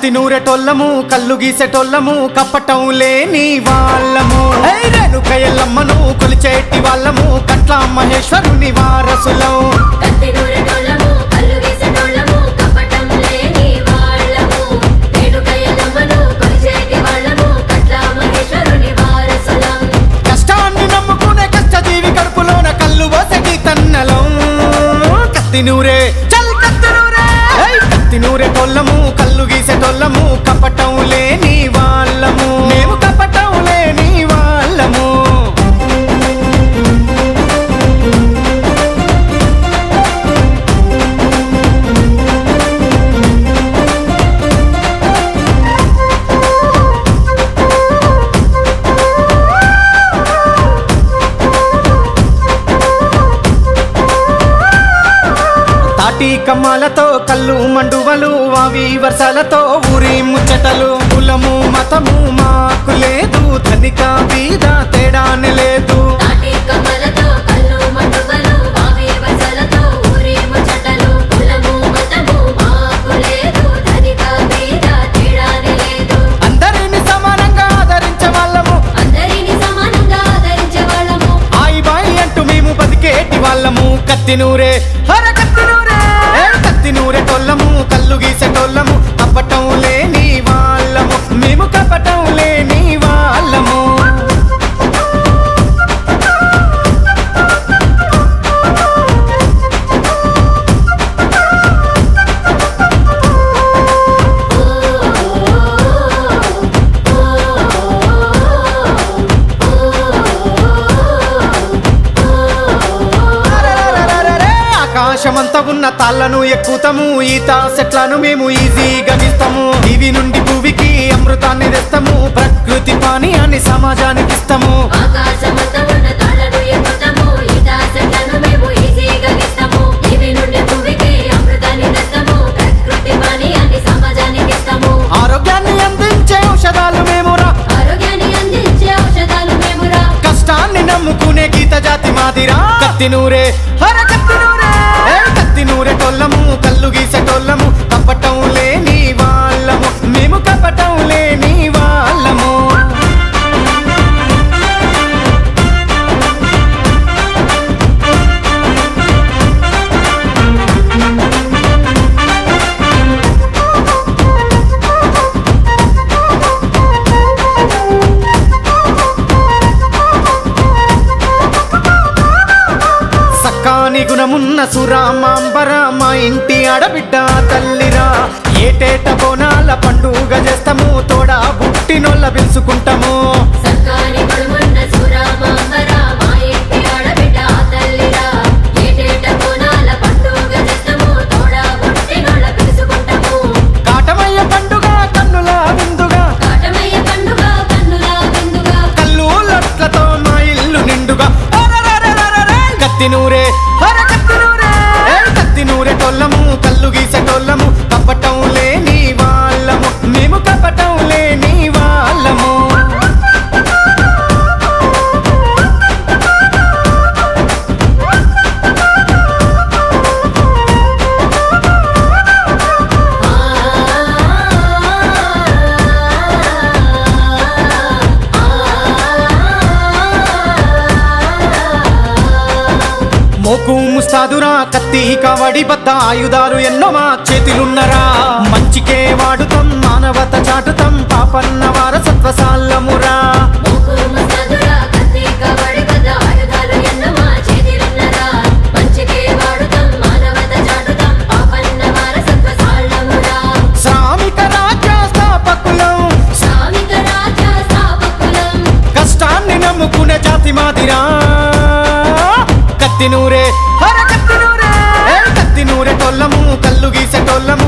కత్తి నూరెటోళ్ళము కళ్ళు గీసేటోళ్ళము కప్పటం లేని వాళ్ళము రేణుక ఎల్లమ్మను కొలిచేటి వాళ్ళము కట్ల మహేశ్వరుని వారసులం కత్తి నూరెటోళ్ళము కళ్ళు గీసేటోళ్ళము కప్పటం లేని వాళ్ళము రేణుక ఎల్లమ్మను కొలిచేటి వాళ్ళము కట్ల మహేశ్వరుని వారసులం కష్టాన్ని నమ్ముకునే కష్టజీవి కడుపులోన కళ్ళు పోసటి తన్నలం కత్తి నూరే చల్ కత్తి నూరే కత్తి నూరెటోళ్ళము కళ్ళు గీసేటోళ్ళము కప్పటం లేని వాళ్ళము మేము కప్పటం లేని వాళ్ళము తాటి కమ్మాలతో కళ్ళు మండువలు వావి వర్షాలతో ఊరి ముచ్చటలు కులము మతము మాకు లేదు ధనిక బీద తేడానే లేదు తాటి కమ్మలతో కళ్ళు మండువలు వావి వర్షాలతో ఊరి ముచ్చటలు కులము మతము మాకు లేదు ధనిక బీద తేడానే లేదు అందరిని సమానంగా ఆదరించే వాళ్ళము అందరిని సమానంగా ఆదరించే వాళ్ళము ఆయి బాయి అంటూ మేము బతికేటి వాళ్ళము కత్తి నూరే హర కత్తి నూరే కత్తి నూరెటోళ్ళము కళ్ళు గీసేటోళ్ళము కప్పటం లేని వాళ్ళము మేము కప్పటం లేని వాళ్ళము ఆకాశమంతా ఉన్న తాళ్లను ఎక్కుతాము ఈత సెట్లను మేము ఈజీగా గీస్తాము ఇవి నుండి భూమికి అమృతాన్ని తెస్తాము ప్రకృతి పానీయాన్ని సమాజానికి ఇస్తాము ఆకాశమంతా ఉన్న తాళ్లను ఎక్కుతాము ఈత సెట్లను మేము ఈజీగా గీస్తాము ఇవి నుండి భూమికి అమృతాన్ని తెస్తాము ప్రకృతి పానీయాన్ని సమాజానికి ఇస్తాము ఆరోగ్యాన్ని అందించే ఔషధాలు మేమురా ఆరోగ్యాన్ని అందించే ఔషధాలు మేమురా కష్టాన్ని నమ్ముకునే గీత జాతి మాదిరా కత్తి నూరే హర కత్తి నూరే కత్తి నూరెటోళ్ళము కళ్ళు గీసేటోళ్ళము కప్పటం లేని వాళ్ళము మేము కప్పటం లేని వాళ్ళము సక్కాని గుణమున్న సురామాంబర మా ఇంటి ఆడబిడ్డ తల్లిరా ఏటేట బోనాల పండుగ చేస్తాము తోడా బుట్టినోళ్ళ పిలుచుకుంటాము సక్కాని గుణమున్న సురామాంబర మా ఇంటి ఆడబిడ్డ తల్లిరా ఏటేట బోనాల పండుగ చేస్తాము తోడా బుట్టినోళ్ళ పిలుచుకుంటాము కాటమయ్య పండుగ కన్నుల విందుగా కాటమయ్య పండుగ కన్నుల విందుగా కళ్ళు లొట్లతో మా ఇల్లు నిండుగా కత్తి నూరే హర కత్తి నూరే కత్తి నూరెటోళ్ళము కళ్ళు గీసేటోళ్ళము కప్పటం లేని వాళ్ళము మేము కప్పటం లేని వాళ్ళము మోకు ముస్తాదురా కత్తి కవడి బద్ద ఆయుధాలు ఎన్నో మా చేతిలున్నరా మంచికే వాడుతాం మానవత చాటుతాం పాపన్న వారసత్వ సాల్లమురా మోకు ముస్తాదురా కత్తి కవడి బద్ద ఆయుధాలు ఎన్నో మా చేతిలున్నరా మంచికే వాడుతాం మానవత చాటుతాం పాపన్న వారసత్వ సాల్లమురా శ్రామిక రాజ్య స్థాపకులం శ్రామిక రాజ్య స్థాపకులం కష్టాన్ని నమ్ముకునే జాతి మాదిరా కత్తి నూరే హర కత్తి నూరే కత్తి నూరెటోళ్ళము కళ్ళు గీసేటోళ్ళము